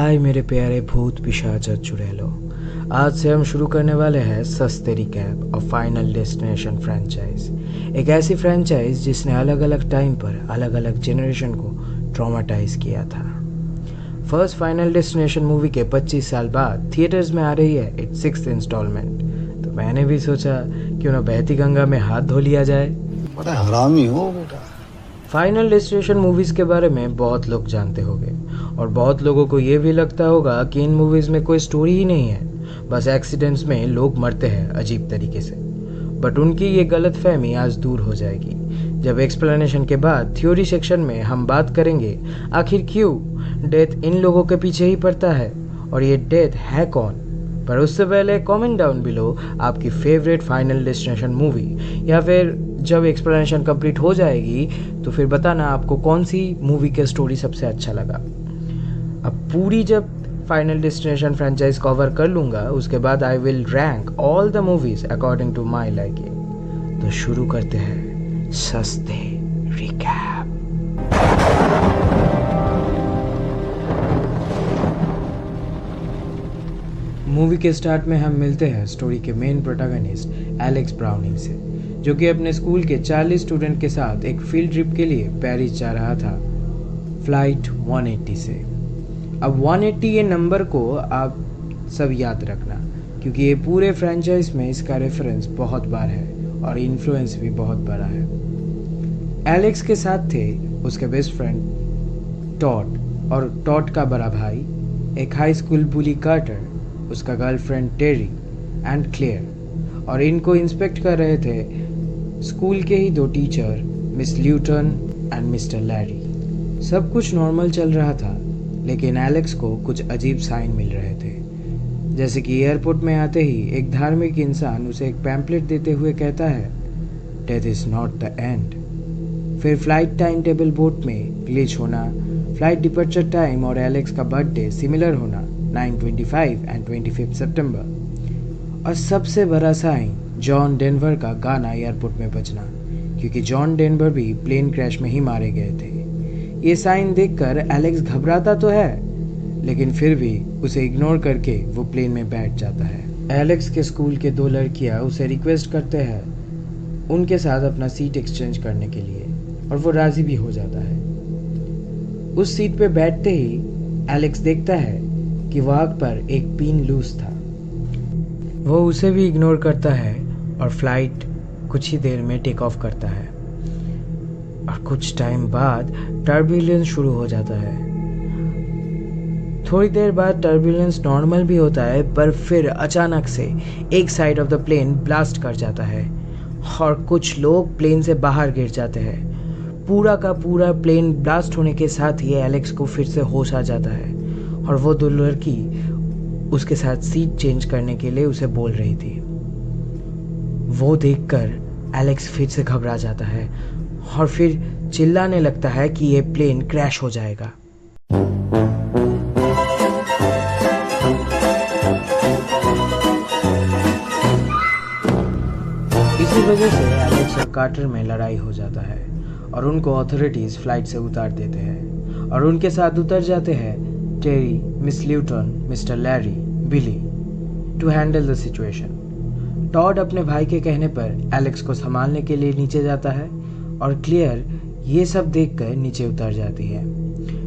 हाय मेरे प्यारे भूत पिशाच और चुड़ैलो। आज से हम शुरू करने वाले हैं सस्ते रिकैप और फाइनल डेस्टिनेशन फ्रेंचाइज। एक ऐसी फ्रेंचाइज जिसने अलग अलग टाइम पर अलग अलग जनरेशन को ट्रॉमाटाइज किया था। फर्स्ट फाइनल डेस्टिनेशन मूवी के 25 साल बाद थिएटर्स में आ रही है इट्स 6th इंस्टॉलमेंट। तो मैंने भी सोचा क्यों ना बहती गंगा में हाथ धो लिया जाए। बड़ा हरामी हो बेटा। फाइनल डेस्टिनेशन मूवीज़ के बारे में बहुत लोग जानते होंगे और बहुत लोगों को ये भी लगता होगा कि इन मूवीज़ में कोई स्टोरी ही नहीं है, बस एक्सीडेंट्स में लोग मरते हैं अजीब तरीके से। बट उनकी ये गलत फहमी आज दूर हो जाएगी जब एक्सप्लेनेशन के बाद थ्योरी सेक्शन में हम बात करेंगे आखिर क्यों डेथ इन लोगों के पीछे ही पड़ता है और ये डेथ है कौन। पर उससे पहले कमेंट डाउन बिलो आपकी फेवरेट फाइनल डेस्टिनेशन मूवी, या फिर जब एक्सप्लेनेशन कंप्लीट हो जाएगी तो फिर बताना आपको कौन सी मूवी का स्टोरी सबसे अच्छा लगा। अब पूरी जब फाइनल डेस्टिनेशन फ्रेंचाइज कवर कर लूँगा उसके बाद I will rank all the movies according to my liking. तो शुरू करते हैं सस्ते रिकैप। मूवी के स्टार्ट में हम मिलते हैं स्टोरी के मेन प्रोटैगनिस्ट एलेक्स ब्राउनिंग से, जो कि अपने स्कूल के 40 स्टूडेंट के साथ एक फील्ड ट्रिप के लिए पेरिस जा रहा था फ्लाइट 180 से। अब 180 ये नंबर को आप सब याद रखना क्योंकि ये पूरे फ्रेंचाइज में इसका रेफरेंस बहुत बार है और इन्फ्लुएंस भी बहुत बड़ा है। एलेक्स के साथ थे उसके बेस्ट फ्रेंड टॉड और टॉड का बड़ा भाई, एक हाई स्कूल बुली कार्टर, उसका गर्लफ्रेंड टेरी एंड क्लेयर, और इनको इंस्पेक्ट कर रहे थे स्कूल के ही दो teacher miss Luton and mister Larry. सब कुछ नॉर्मल चल रहा था लेकिन एलेक्स को कुछ अजीब साइन मिल रहे थे, जैसे कि एयरपोर्ट में आते ही एक धार्मिक इंसान उसे एक पैम्पलेट देते हुए कहता है death is not the end. फिर फ्लाइट टाइम टेबल बोर्ड में ग्लिच होना, फ्लाइट डिपर्चर टाइम और एलेक्स का बर्थडे सिमिलर होना 9/25 एंड 25 सितंबर, और सबसे बड़ा साइन जॉन डेनवर का गाना एयरपोर्ट में बजना क्योंकि जॉन डेनवर भी प्लेन क्रैश में ही मारे गए थे। ये साइन देखकर एलेक्स घबराता तो है लेकिन फिर भी उसे इग्नोर करके वो प्लेन में बैठ जाता है। एलेक्स के स्कूल के दो लड़कियां उसे रिक्वेस्ट करते हैं उनके साथ अपना सीट एक्सचेंज करने के लिए और वो राजी भी हो जाता है। उस सीट पे बैठते ही एलेक्स देखता है कि वहाँ पर एक पिन लूज था। वो उसे भी इग्नोर करता है और फ्लाइट कुछ ही देर में टेक ऑफ करता है और कुछ टाइम बाद टर्बुलेंस शुरू हो जाता है। थोड़ी देर बाद टर्बुलेंस नॉर्मल भी होता है पर फिर अचानक से एक side of the plane blast कर जाता है और कुछ लोग प्लेन से बाहर गिर जाते हैं। पूरा का पूरा प्लेन ब्लास्ट होने के साथ ही एलेक्स को फिर से होश आ जाता है और वो दो लड़की उसके साथ सीट चेंज करने के लिए उसे बोल रही थी। वो देखकर एलेक्स फिर से घबरा जाता है और फिर चिल्लाने लगता है कि ये प्लेन क्रैश हो जाएगा। इसी वजह से एलेक्स और कार्टर में लड़ाई हो जाता है और उनको अथॉरिटीज फ्लाइट से उतार देते हैं और उनके साथ उतर जाते हैं Terry, Miss Luton, Mister Larry, Billy to handle the situation. Todd अपने भाई के कहने पर एलेक्स को संभालने के लिए नीचे जाता है और क्लियर ये सब देखकर नीचे उतर जाती है।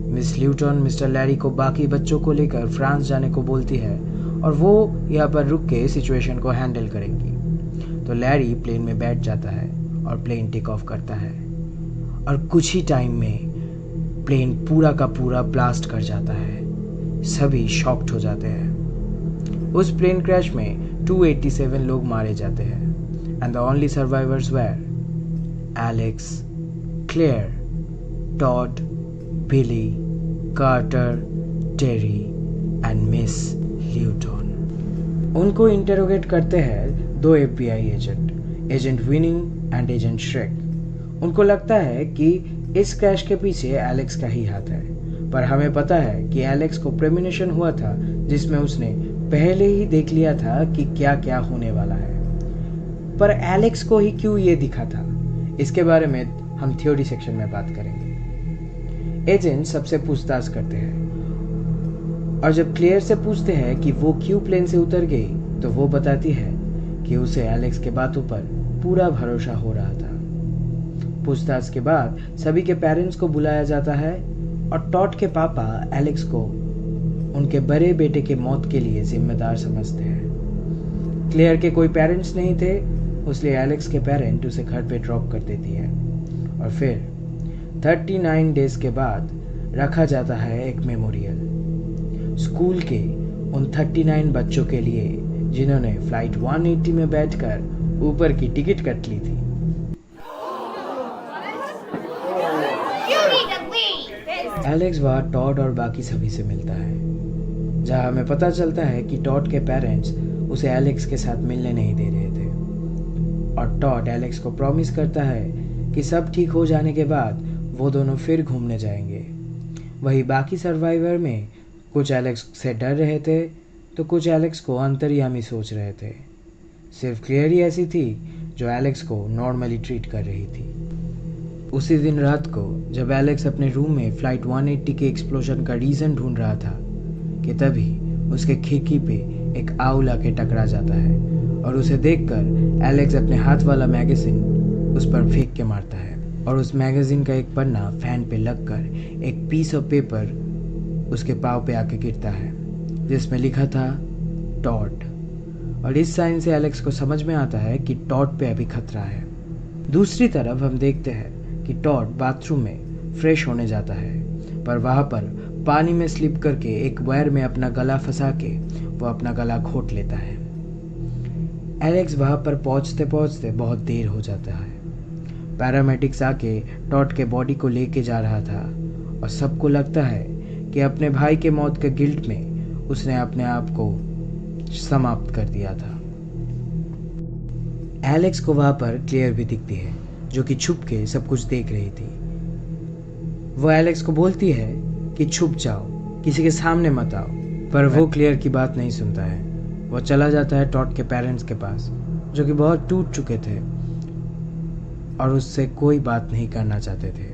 मिस ल्यूटन मिस्टर लैरी को बाकी बच्चों को लेकर फ्रांस जाने को बोलती है और वो यहाँ पर रुक के सिचुएशन को हैंडल करेंगी। तो लैरी प्लेन में बैठ जाता है और प्लेन टेक ऑफ करता है और कुछ ही टाइम में प्लेन पूरा का पूरा ब्लास्ट कर जाता है। सभी शॉक्ड हो जाते हैं। उस प्लेन क्रैश में 287 लोग मारे जाते हैं and the only survivors were Alex, Clear, Tod, Billy, Carter, Terry and Miss Lewton. उनको इंटेरोगेट करते हैं दो FBI agent, agent Weine and agent Schreck. उनको लगता है कि इस क्रैश के पीछे एलेक्स का ही हाथ है, पर हमें पता है कि एलेक्स को प्रेमोनिशन हुआ था जिसमें उसने पहले ही देख लिया था कि क्या क्या होने वाला है। पर एलेक्स को ही क्यों ये दिखा था, इसके बारे में हम थ्योरी सेक्शन में बात करेंगे। एजेंट सबसे पूछताछ करते हैं और जब क्लेयर से पूछते हैं कि वो क्यों प्लेन से उतर गई, तो वो बताती है कि उसे एलेक्स के बातों पर पूरा भरोसा हो रहा था। पूछताछ के बाद सभी के पेरेंट्स को बुलाया जाता है और टॉड के पापा एलेक्स को उनके बड़े बेटे के मौत के लिए जिम्मेदार समझते हैं। क्लेयर के कोई पेरेंट्स नहीं थे, इसलिए एलेक्स के पेरेंट उसे घर पे ड्रॉप कर देती है और फिर 39 डेज के बाद रखा जाता है एक मेमोरियल स्कूल के उन 39 बच्चों के लिए जिन्होंने फ्लाइट 180 में बैठकर ऊपर की टिकट कट ली थी। एलेक्स वहाँ टॉड और बाकी सभी से मिलता है, जहाँ हमें पता चलता है कि टॉड के पेरेंट्स उसे एलेक्स के साथ मिलने नहीं दे रहे थे और टॉड एलेक्स को प्रॉमिस करता है कि सब ठीक हो जाने के बाद वो दोनों फिर घूमने जाएंगे। वही बाकी सर्वाइवर में कुछ एलेक्स से डर रहे थे तो कुछ एलेक्स को अंतर्यामी सोच रहे थे। सिर्फ क्लियर ही ऐसी थी जो एलेक्स को नॉर्मली ट्रीट कर रही थी। उसी दिन रात को जब एलेक्स अपने रूम में फ्लाइट 180 के एक्सप्लोजन का रीज़न ढूंढ रहा था कि तभी उसके खिड़की पे एक आउल आके टकरा जाता है और उसे देखकर एलेक्स अपने हाथ वाला मैगज़ीन उस पर फेंक के मारता है और उस मैगज़ीन का एक पन्ना फैन पे लगकर एक पीस ऑफ पेपर उसके पाँव पे आके गिरता है जिसमें लिखा था टॉड। और इस साइन से एलेक्स को समझ में आता है कि टॉड पे अभी खतरा है। दूसरी तरफ हम देखते हैं कि टॉड बाथरूम में फ्रेश होने जाता है, पर वहाँ पर पानी में स्लिप करके एक वायर में अपना गला फंसा के वो अपना गला घोट लेता है। एलेक्स वहाँ पर पहुँचते पहुँचते बहुत देर हो जाता है। पैरामेडिक्स आके टॉड के बॉडी को लेके जा रहा था और सबको लगता है कि अपने भाई के मौत के गिल्ट में उसने अपने आप को समाप्त कर दिया था। एलेक्स को वहाँ पर क्लेयर भी दिखती है जो कि छुप के सब कुछ देख रही थी। वो एलेक्स को बोलती है कि छुप जाओ, किसी के सामने मत आओ, पर वो क्लेयर की बात नहीं सुनता है। वो चला जाता है टॉड के पेरेंट्स के पास जो कि बहुत टूट चुके थे और उससे कोई बात नहीं करना चाहते थे।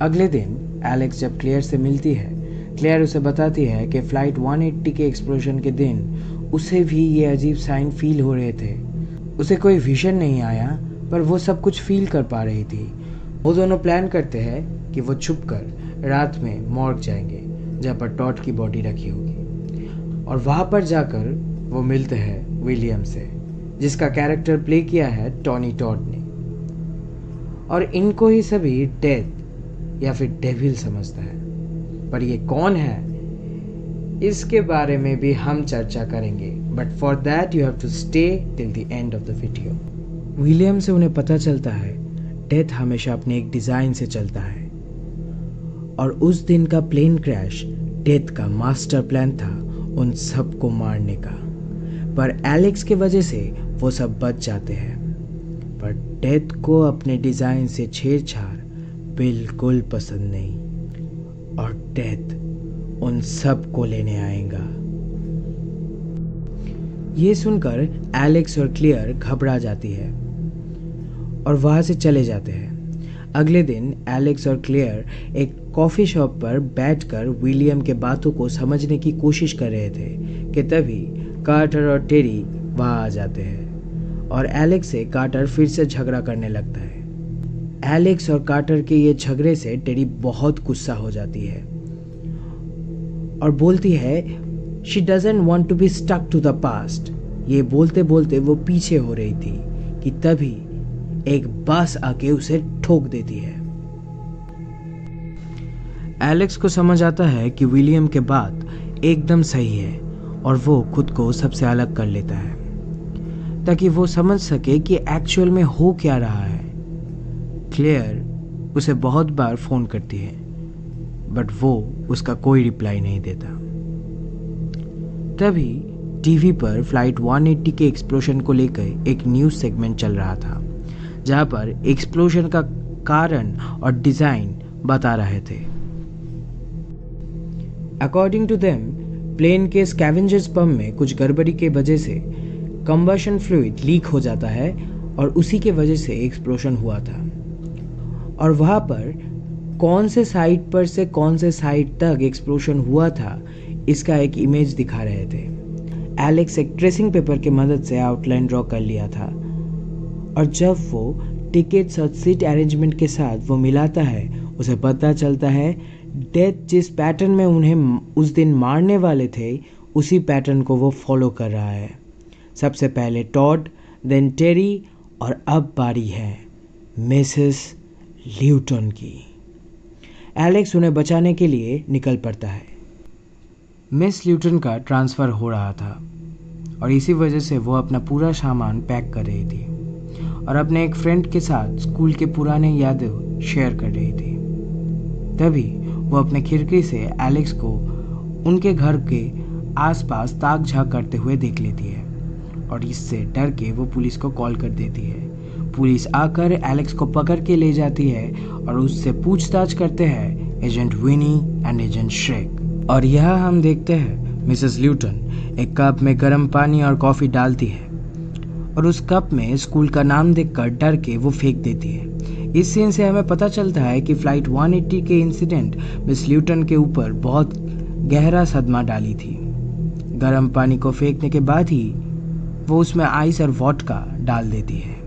अगले दिन एलेक्स जब क्लेयर से मिलती है, क्लेयर उसे बताती है कि फ्लाइट 180 के एक्सप्लोजन के दिन उसे भी ये अजीब साइन फील हो रहे थे। उसे कोई विजन नहीं आया, पर वो सब कुछ फील कर पा रही थी। वो दोनों प्लान करते हैं कि वो छुपकर रात में मॉर्ग जाएंगे जहाँ पर टॉड की बॉडी रखी होगी और वहाँ पर जाकर वो मिलते हैं विलियम से, जिसका कैरेक्टर प्ले किया है टॉनी टॉड ने। और इनको ही सभी डेथ या फिर डेविल समझता है, पर ये कौन है इसके बारे में भी हम चर्चा करेंगे, but for that you have to stay till the end of the video. William से उन्हें पता चलता है डेथ हमेशा अपने एक डिज़ाइन से चलता है और उस दिन का प्लेन क्रैश डेथ का मास्टर प्लान था उन सबको मारने का, पर एलेक्स के वजह से वो सब बच जाते हैं। पर डेथ को अपने डिज़ाइन से छेड़छाड़ बिल्कुल पसंद नहीं और डेथ उन सब को लेने आएगा। ये सुनकर एलेक्स और क्लियर घबरा जाती है और वहाँ से चले जाते हैं। अगले दिन एलेक्स और क्लेयर एक कॉफ़ी शॉप पर बैठकर विलियम के बातों को समझने की कोशिश कर रहे थे कि तभी कार्टर और टेरी वहाँ आ जाते हैं और एलेक्स से कार्टर फिर से झगड़ा करने लगता है। एलेक्स और कार्टर के ये झगड़े से टेरी बहुत गुस्सा हो जाती है और बोलती है she doesn't want to be stuck to the past. ये बोलते बोलते वो पीछे हो रही थी कि तभी एक बस आके उसे ठोक देती है। एलेक्स को समझ आता है कि विलियम के बात एकदम सही है और वो खुद को सबसे अलग कर लेता है ताकि वो समझ सके कि एक्चुअल में हो क्या रहा है। क्लेयर उसे बहुत बार फ़ोन करती है बट वो उसका कोई रिप्लाई नहीं देता। तभी टीवी पर फ्लाइट 180 के एक्सप्लोजन को लेकर एक न्यूज़ सेगमेंट चल रहा था जहां पर एक्सप्लोजन का कारण और डिज़ाइन बता रहे थे। अकॉर्डिंग टू देम प्लेन के स्कैवेंजर्स पंप में कुछ गड़बड़ी के वजह से कंबशन फ्लूइड लीक हो जाता है और उसी के वजह से एक्सप्लोजन हुआ था। और वहाँ पर कौन से साइड पर से कौन से साइड तक एक्सप्लोजन हुआ था इसका एक इमेज दिखा रहे थे। एलेक्स एक ट्रेसिंग पेपर की मदद से आउटलाइन ड्रॉ कर लिया था, और जब वो टिकट्स और सीट अरेंजमेंट के साथ वो मिलाता है, उसे पता चलता है डेथ जिस पैटर्न में उन्हें उस दिन मारने वाले थे, उसी पैटर्न को वो फॉलो कर रहा है। सबसे पहले टॉड, देन टेरी, और अब बारी है मिसेस ल्यूटन की। एलेक्स उन्हें बचाने के लिए निकल पड़ता है। मिस ल्यूटन का ट्रांसफ़र हो रहा था और इसी वजह से वो अपना पूरा सामान पैक कर रही थी और अपने एक फ्रेंड के साथ स्कूल के पुराने यादें शेयर कर रही थी। तभी वो अपने खिड़की से एलेक्स को उनके घर के आसपास ताक झांक करते हुए देख लेती है और इससे डर के वो पुलिस को कॉल कर देती है। पुलिस आकर एलेक्स को पकड़ के ले जाती है और उससे पूछताछ करते हैं agent Weine and agent Schreck. और यह हम देखते हैं मिसेस ल्यूटन एक कप में गर्म पानी और कॉफ़ी डालती है और उस कप में स्कूल का नाम देखकर डर के वो फेंक देती है। इस सीन से हमें पता चलता है कि फ्लाइट 180 के इंसिडेंट मिस ल्यूटन के ऊपर बहुत गहरा सदमा डाली थी। गर्म पानी को फेंकने के बाद ही वो उसमें आइस और वोडका डाल देती है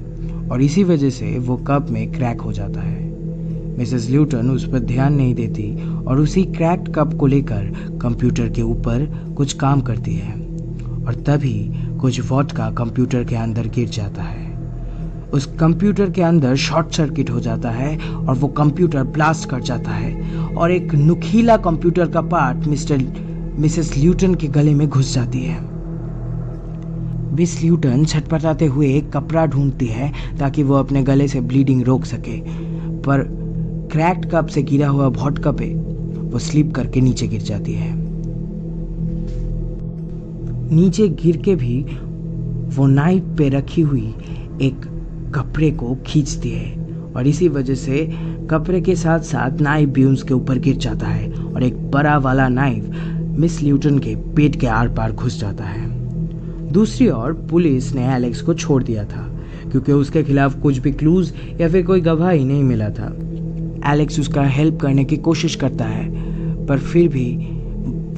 और इसी वजह से वो कप में क्रैक हो जाता है। मिसेस ल्यूटन उस पर ध्यान नहीं देती और उसी क्रैक्ड कप को लेकर कंप्यूटर के ऊपर कुछ काम करती है और तभी कुछ वोडका कंप्यूटर के अंदर गिर जाता है। उस कंप्यूटर के अंदर शॉर्ट सर्किट हो जाता है और वो कंप्यूटर ब्लास्ट कर जाता है और एक नुकीला कंप्यूटर का पार्ट मिसेस ल्यूटन के गले में घुस जाती है। मिस ल्यूटन छटपटाते हुए एक कपड़ा ढूंढती है ताकि वो अपने गले से ब्लीडिंग रोक सके, पर क्रैक्ड कप से गिरा हुआ वोडका पे वो स्लिप करके नीचे गिर जाती है। नीचे गिर के भी वो नाइफ पे रखी हुई एक कपड़े को खींचती है और इसी वजह से कपड़े के साथ साथ नाइफ भी उसके ऊपर गिर जाता है और एक बड़ा वाला नाइफ मिस ल्यूटन के पेट के आर पार घुस जाता है। दूसरी ओर पुलिस ने एलेक्स को छोड़ दिया था क्योंकि उसके खिलाफ कुछ भी क्लूज या फिर कोई गवाही नहीं मिला था। एलेक्स उसका हेल्प करने की कोशिश करता है, पर फिर भी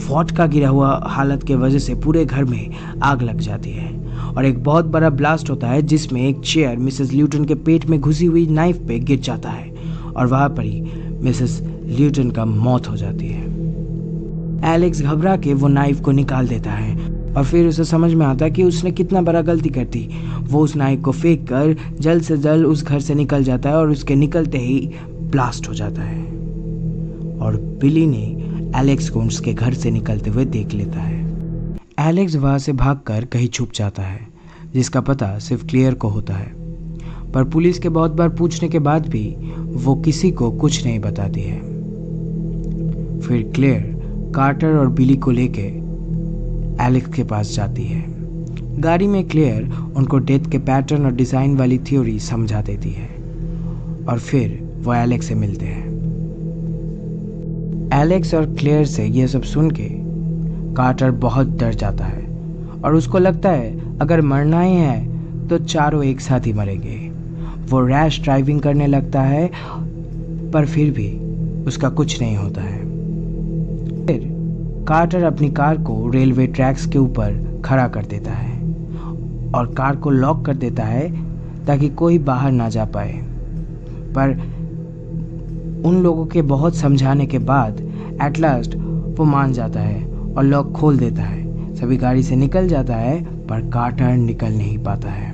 वोडका गिरा हुआ हालत के वजह से पूरे घर में आग लग जाती है और एक बहुत बड़ा ब्लास्ट होता है जिसमें एक चेयर मिसेस ल्यूटन के पेट में घुसी हुई नाइफ पे गिर जाता है और वहां पर ही मिसेस ल्यूटन का मौत हो जाती है। एलेक्स घबरा के वो नाइफ को निकाल देता है और फिर उसे समझ में आता है कि उसने कितना बड़ा गलती कर दी। वो उस नाइफ को फेंक कर जल्द से जल्द उस घर से निकल जाता है और उसके निकलते ही ब्लास्ट हो जाता है और बिली ने एलेक्स को उसके घर से निकलते हुए देख लेता है। एलेक्स वहाँ से भागकर कहीं छुप जाता है जिसका पता सिर्फ क्लेयर को होता है, पर पुलिस के बहुत बार पूछने के बाद भी वो किसी को कुछ नहीं बताती है। फिर क्लेयर कार्टर और बिली को लेके एलेक्स के पास जाती है। गाड़ी में क्लेयर उनको डेथ के पैटर्न और डिज़ाइन वाली थ्योरी समझा देती है और फिर वो एलेक्स से मिलते हैं। एलेक्स और क्लेयर से ये सब सुन के कार्टर बहुत डर जाता है और उसको लगता है अगर मरना ही है तो चारों एक साथ ही मरेंगे। वो रैश ड्राइविंग करने लगता है पर फिर भी उसका कुछ नहीं होता है। फिर कार्टर अपनी कार को रेलवे ट्रैक्स के ऊपर खड़ा कर देता है और कार को लॉक कर देता है ताकि कोई बाहर ना जा पाए, पर उन लोगों के बहुत समझाने के बाद एट लास्ट वो मान जाता है और लॉक खोल देता है। सभी गाड़ी से निकल जाता है पर कार्टर निकल नहीं पाता है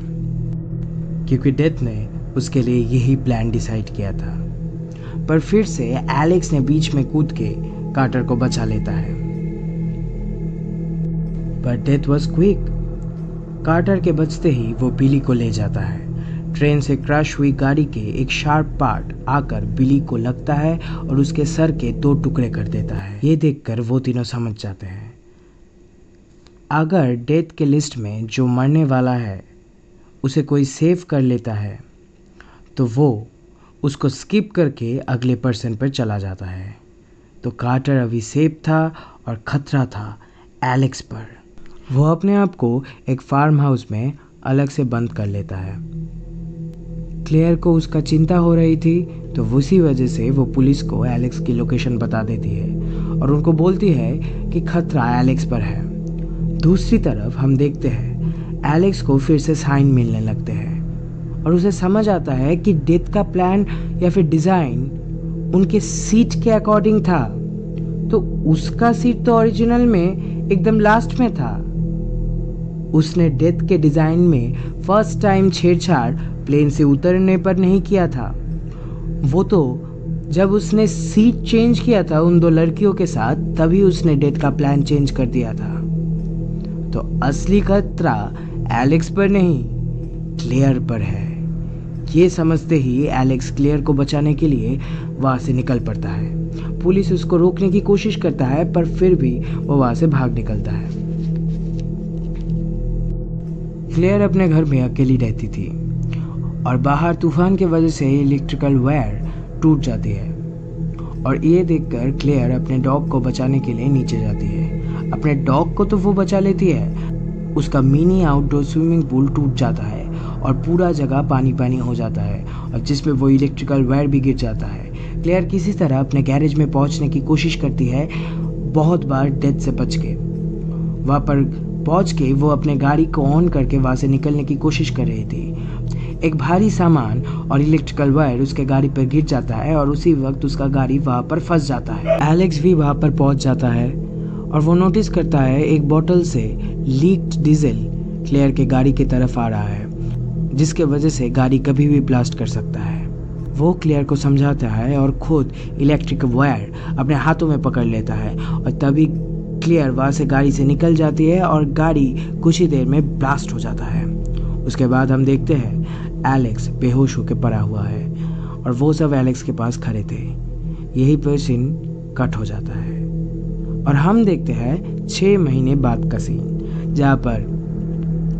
क्योंकि डेथ ने उसके लिए यही प्लान डिसाइड किया था। पर फिर से एलेक्स ने बीच में कूद के कार्टर को बचा लेता है, पर डेथ वाज क्विक। कार्टर के बचते ही वो बिली को ले जाता है। ट्रेन से क्रश हुई गाड़ी के एक शार्प पार्ट आकर बिली को लगता है और उसके सर के 2 टुकड़े कर देता है। ये देखकर वो तीनों समझ जाते हैं अगर डेथ के लिस्ट में जो मरने वाला है उसे कोई सेव कर लेता है तो वो उसको स्किप करके अगले पर्सन पर चला जाता है। तो कार्टर अभी सेफ था और खतरा था एलेक्स पर। वो अपने आप को एक फार्म हाउस में अलग से बंद कर लेता है। क्लेयर को उसका चिंता हो रही थी तो उसी वजह से वो पुलिस को एलेक्स की लोकेशन बता देती है और उनको बोलती है कि खतरा एलेक्स पर है। दूसरी तरफ हम देखते हैं एलेक्स को फिर से साइन मिलने लगते हैं और उसे समझ आता है कि डेथ का प्लान या फिर डिज़ाइन उनके सीट के अकॉर्डिंग था। तो उसका सीट तो ओरिजिनल में एकदम लास्ट में था। उसने डेथ के डिज़ाइन में फर्स्ट टाइम छेड़छाड़ प्लेन से उतरने पर नहीं किया था। वो तो जब उसने सीट चेंज किया था उन दो लड़कियों के साथ, तभी उसने डेथ का प्लान चेंज कर दिया था। तो असली खतरा एलेक्स पर नहीं, क्लेयर पर है। ये समझते ही एलेक्स क्लेयर को बचाने के लिए वहाँ से निकल पड़ता है। पुलिस उसको रोकने की कोशिश करता है पर फिर भी वो वहाँ से भाग निकलता है। क्लेयर अपने घर में अकेली रहती थी और बाहर तूफान की वजह से इलेक्ट्रिकल वायर टूट जाती है और ये देखकर क्लेयर अपने डॉग को बचाने के लिए नीचे जाती है। अपने डॉग को तो वो बचा लेती है, उसका मिनी आउटडोर स्विमिंग पूल टूट जाता है और पूरा जगह पानी पानी हो जाता है और जिसमें वो इलेक्ट्रिकल वायर भी गिर जाता है। क्लेयर किसी तरह अपने गैरेज में पहुंचने की कोशिश करती है, बहुत बार डेथ से बच के। वहाँ पर पहुंच के वो अपने गाड़ी को ऑन करके वहाँ से निकलने की कोशिश कर रही थी। एक भारी सामान और इलेक्ट्रिकल वायर उसके गाड़ी पर गिर जाता है और उसी वक्त उसका गाड़ी वहाँ पर फंस जाता है। एलेक्स भी वहाँ पर पहुँच जाता है और वो नोटिस करता है एक बोतल से लीक्ड डीजल क्लेयर के गाड़ी की तरफ आ रहा है, जिसके वजह से गाड़ी कभी भी ब्लास्ट कर सकता है। वो क्लेयर को समझाता है और खुद इलेक्ट्रिक वायर अपने हाथों में पकड़ लेता है और तभी क्लेयर वहाँ से गाड़ी से निकल जाती है और गाड़ी कुछ ही देर में ब्लास्ट हो जाता है। उसके बाद हम देखते हैं एलेक्स बेहोश होकर पड़ा हुआ है और वो सब एलेक्स के पास खड़े थे। यही पर सीन कट हो जाता है और हम देखते हैं 6 महीने बाद का सीन, जहाँ पर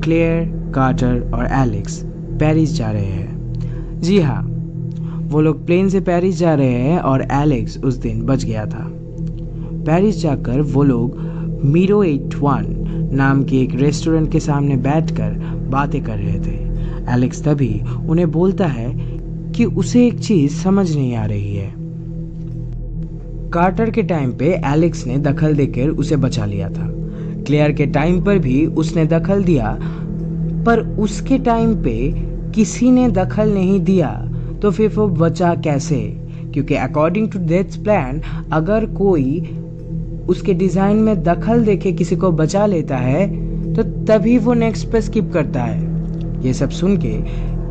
क्लेयर, कार्टर और एलेक्स पेरिस जा रहे हैं। जी हाँ, वो लोग प्लेन से पेरिस जा रहे हैं और एलेक्स उस दिन बच गया था। पेरिस जाकर वो लोग मीरो 81 नाम के एक रेस्टोरेंट के सामने बैठकर बातें कर रहे थे। एलेक्स तभी उन्हें बोलता है कि उसे एक चीज समझ नहीं आ रही है। कार्टर के टाइम पे एलेक्स ने दखल देकर उसे बचा लिया था। क्लेयर के टाइम पर भी उसने दखल दिया, पर उसके टाइम पे किसी ने दखल नहीं दिया, तो फिर वो बचा कैसे? क्योंकि अकॉर्डिंग टू डेथ्स प्लान अगर कोई उसके डिज़ाइन में दखल देके किसी को बचा लेता है तो तभी वो नेक्स्ट पे स्किप करता है। ये सब सुन के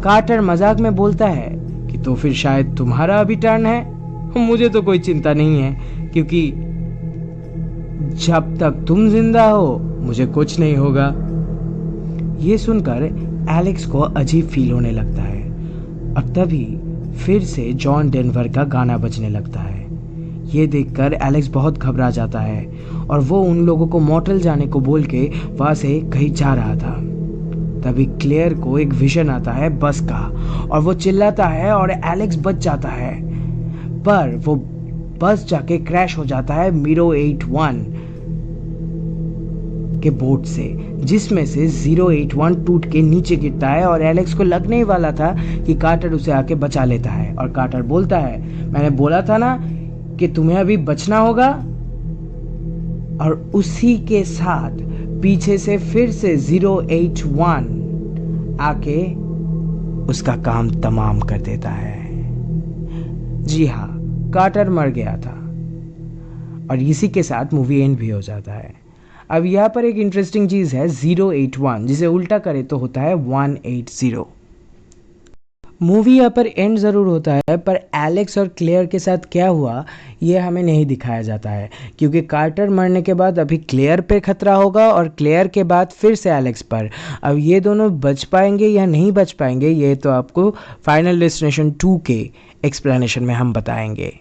कार्टर मजाक में बोलता है कि तो फिर शायद तुम्हारा अभी टर्न है। मुझे तो कोई चिंता नहीं है, क्योंकि जब तक तुम जिंदा हो मुझे कुछ नहीं होगा। ये सुनकर एलेक्स को अजीब फील होने लगता है और तभी फिर से जॉन डेनवर का गाना बजने लगता है। ये देखकर एलेक्स बहुत घबरा जाता है और वो उन लोगों को मोटेल जाने को बोल के वहाँ से कहीं जा रहा था। तभी क्लेयर को एक विजन आता है बस का और वो चिल्लाता है और एलेक्स बच जाता है, पर वो बस जाके क्रैश हो जाता है मीरो 81 के बोट से, जिसमें से 081 टूट के नीचे गिरता है और एलेक्स को लगने ही वाला था कि कार्टर उसे आके बचा लेता है। और कार्टर बोलता है, मैंने बोला था ना कि तुम्हें अभी बचना होगा। और उसी के साथ पीछे से फिर से 081 आके उसका काम तमाम कर देता है। जी हाँ, कार्टर मर गया था और इसी के साथ मूवी एंड भी हो जाता है। अब यहाँ पर एक इंटरेस्टिंग चीज़ है 081, जिसे उल्टा करे तो होता है 180। मूवी यहाँ पर एंड ज़रूर होता है, पर एलेक्स और क्लेयर के साथ क्या हुआ ये हमें नहीं दिखाया जाता है, क्योंकि कार्टर मरने के बाद अभी क्लेयर पे खतरा होगा और क्लेयर के बाद फिर से एलेक्स पर। अब ये दोनों बच पाएंगे या नहीं बच पाएंगे ये तो आपको फाइनल डेस्टिनेशन 2 के एक्सप्लेनेशन में हम बताएंगे।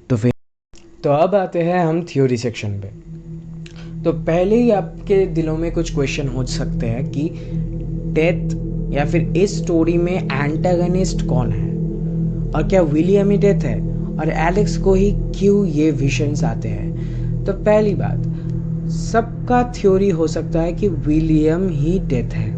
तो अब आते हैं हम थ्योरी सेक्शन पे। तो पहले ही आपके दिलों में कुछ क्वेश्चन हो सकते हैं कि डेथ या फिर इस स्टोरी में एंटागनिस्ट कौन है, और क्या विलियम ही डेथ है, और एलेक्स को ही क्यों ये विजन्स आते हैं। तो पहली बात, सबका थ्योरी हो सकता है कि विलियम ही डेथ है,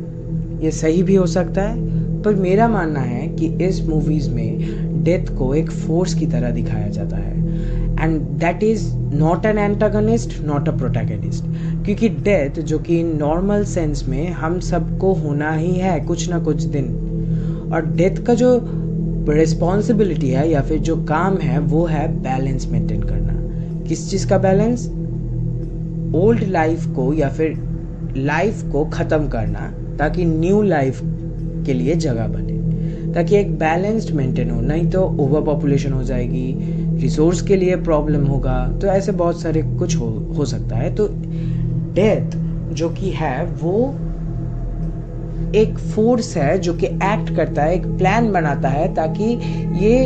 ये सही भी हो सकता है, पर मेरा मानना है कि इस मूवीज़ में डेथ को एक फोर्स की तरह दिखाया जाता है। And that is not an antagonist, not a protagonist, क्योंकि डेथ जो कि नॉर्मल सेंस में हम सबको होना ही है कुछ ना कुछ दिन, और डेथ का जो रिस्पॉन्सिबिलिटी है या फिर जो काम है वो है बैलेंस मेंटेन करना। किस चीज़ का बैलेंस? ओल्ड लाइफ को या फिर लाइफ को ख़त्म करना ताकि न्यू लाइफ के लिए जगह बने, ताकि एक बैलेंस्ड मेंटेन हो, नहीं तो ओवर पॉपुलेशन हो जाएगी, रिसोर्स के लिए प्रॉब्लम होगा, तो ऐसे बहुत सारे कुछ हो सकता है। तो डेथ जो कि है वो एक फोर्स है जो कि एक्ट करता है, एक प्लान बनाता है ताकि ये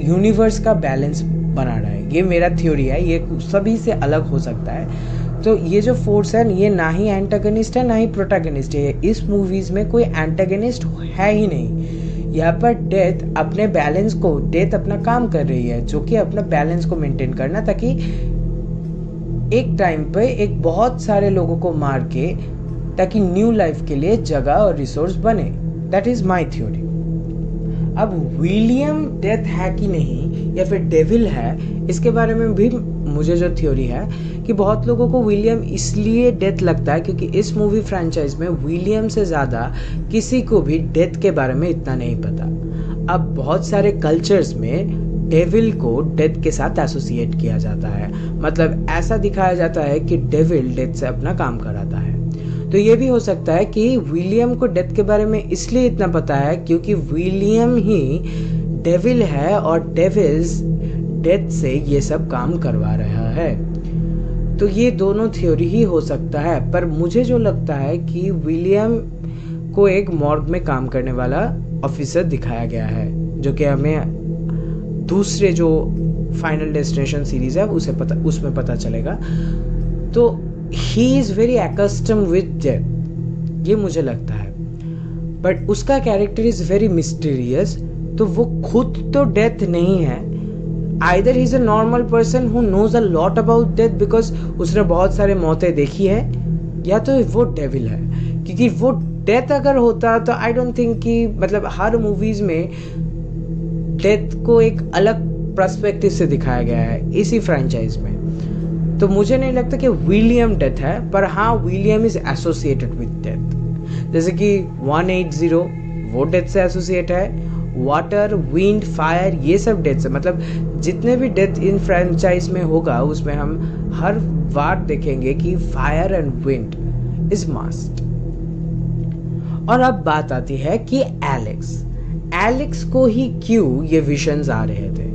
यूनिवर्स का बैलेंस बना रहे। ये मेरा थ्योरी है, ये सभी से अलग हो सकता है। तो ये जो फोर्स है ये ना ही एंटागनिस्ट है ना ही प्रोटैगनिस्ट है। इस मूवीज़ में कोई एंटागनिस्ट है ही नहीं। यहाँ पर डेथ अपने बैलेंस को, डेथ अपना काम कर रही है जो कि अपना बैलेंस को मेंटेन करना, ताकि एक टाइम पे एक बहुत सारे लोगों को मार के ताकि न्यू लाइफ के लिए जगह और रिसोर्स बने। That is my theory. अब विलियम डेथ है कि नहीं या फिर डेविल है, इसके बारे में भी मुझे जो थ्योरी है कि बहुत लोगों को विलियम इसलिए डेथ लगता है क्योंकि इस मूवी फ्रेंचाइज में विलियम से ज़्यादा किसी को भी डेथ के बारे में इतना नहीं पता। अब बहुत सारे कल्चर्स में डेविल को डेथ के साथ एसोसिएट किया जाता है, मतलब ऐसा दिखाया जाता है कि डेविल डेथ से अपना काम कराता है। तो ये भी हो सकता है कि विलियम को डेथ के बारे में इसलिए इतना पता है क्योंकि विलियम ही डेविल है और डेविल्स डेथ से ये सब काम करवा रहा है। तो ये दोनों थ्योरी ही हो सकता है, पर मुझे जो लगता है कि विलियम को एक मॉर्ग में काम करने वाला ऑफिसर दिखाया गया है, जो कि हमें दूसरे जो फाइनल डेस्टिनेशन सीरीज है उसमें पता चलेगा। तो he is very exhausted with death, ये मुझे लगता है, बट उसका कैरेक्टर इज़ वेरी मिस्टीरियस। तो वो खुद तो डेथ नहीं है, either he is a normal person who knows a lot about death because उसने बहुत सारे मौतें देखी है, या तो वो डेविल है। क्योंकि वो डेथ अगर होता तो आई डोंट थिंक कि, मतलब हर मूवीज़ में डेथ को एक अलग पर्सपेक्टिव से दिखाया गया है इसी फ्रेंचाइज में। तो मुझे नहीं लगता कि विलियम डेथ है, पर हाँ William is associated with death. जैसे कि 180 वो डेथ से एसोसिएट है, वाटर, विंड, फायर, ये सब डेथ से, मतलब जितने भी डेथ इन फ्रेंचाइज में होगा उसमें हम हर बार देखेंगे कि fire and wind is must. और अब बात आती है कि एलेक्स को ही क्यों ये विजन्स आ रहे थे।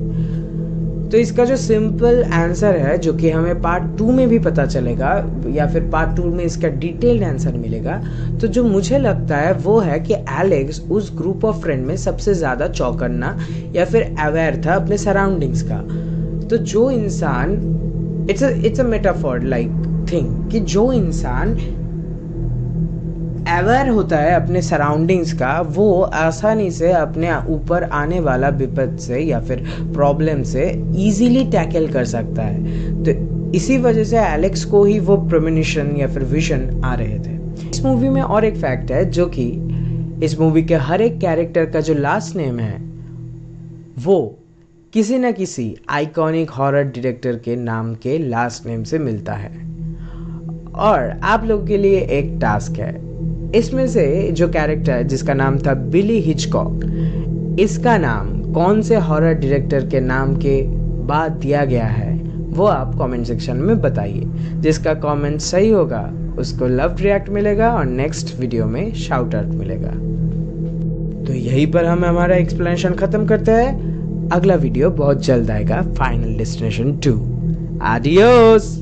तो इसका जो सिंपल आंसर है, जो कि हमें पार्ट 2 में भी पता चलेगा या फिर पार्ट 2 में इसका डिटेल्ड आंसर मिलेगा, तो जो मुझे लगता है वो है कि एलेक्स उस ग्रुप ऑफ फ्रेंड में सबसे ज़्यादा चौकन्ना या फिर अवेयर था अपने सराउंडिंग्स का। तो जो इंसान, it's a metaphor like thing, कि जो इंसान अवेयर होता है अपने सराउंडिंग्स का, वो आसानी से अपने ऊपर आने वाला विपद से या फिर प्रॉब्लम से इजीली टैकल कर सकता है। तो इसी वजह से एलेक्स को ही वो प्रेमोनिशन या फिर विजन आ रहे थे। इस मूवी में और एक फैक्ट है, जो कि इस मूवी के हर एक कैरेक्टर का जो लास्ट नेम है वो किसी न किसी आइकॉनिक हॉरर डायरेक्टर के नाम के लास्ट नेम से मिलता है। और आप लोगों के लिए एक टास्क है, इसमें से जो कैरेक्टर जिसका नाम था बिली हिचकॉक, इसका नाम कौन से हॉरर डायरेक्टर के नाम के बाद दिया गया है वो आप कमेंट सेक्शन में बताइए। जिसका कमेंट सही होगा उसको लव रिएक्ट मिलेगा और नेक्स्ट वीडियो में शाउट आउट मिलेगा। तो यहीं पर हम हमारा एक्सप्लेनेशन खत्म करते हैं। अगला वीडियो बहुत जल्द आएगा, फाइनल डेस्टिनेशन 2। आडियोस।